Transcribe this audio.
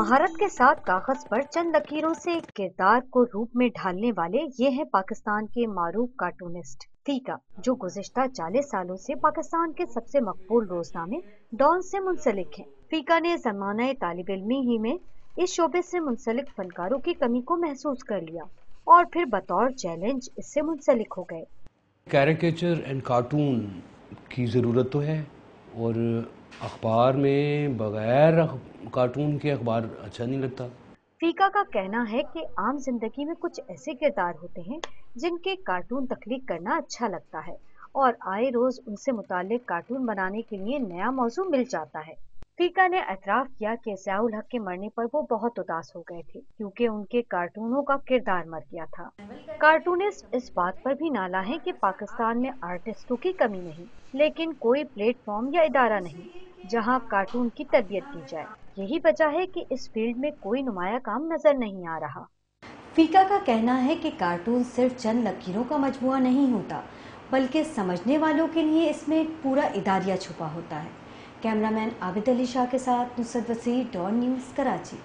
महारत के साथ कागज पर चंद लकीरों से एक किरदार को रूप में ढालने वाले ये हैं पाकिस्तान के मारूफ कार्टूनिस्ट फीका, जो गुज़िश्ता 40 सालों से पाकिस्तान के सबसे मकबूल रोजनामे डॉन से मुंसलिक हैं। फीका ने ज़माना तालिब इल्मी ही में इस शोबे से मुंसलिक फनकारों की कमी को महसूस कर लिया और फिर बतौर चैलेंज इससे मुंसलिक हो गए। कैरिकेचर एंड कार्टून की ज़रूरत तो है, और अखबार में बगैर कार्टून के अखबार अच्छा नहीं लगता। फीका का कहना है कि आम जिंदगी में कुछ ऐसे किरदार होते हैं जिनके कार्टून तख्लीक करना अच्छा लगता है और आए रोज उनसे मुताल्लिक कार्टून बनाने के लिए नया मौजू मिल जाता है। फीका ने एतराफ किया कि ज़ियाउल हक के मरने पर वो बहुत उदास हो गए थे क्योंकि उनके कार्टूनों का किरदार मर गया था। कार्टूनिस्ट इस बात पर भी नाला है कि पाकिस्तान में आर्टिस्टों की कमी नहीं, लेकिन कोई प्लेटफॉर्म या इदारा नहीं जहां कार्टून की तरबियत की जाए। यही वजह है कि इस फील्ड में कोई नुमाया काम नजर नहीं आ रहा। फीका का कहना है कि कार्टून सिर्फ चंद लकीरों का मजमुआ नहीं होता, बल्कि समझने वालों के लिए इसमें एक पूरा इदारिया छुपा होता है। कैमरामैन आबिद अली शाह के साथ नुसरत वसी, डॉन न्यूज़, कराची।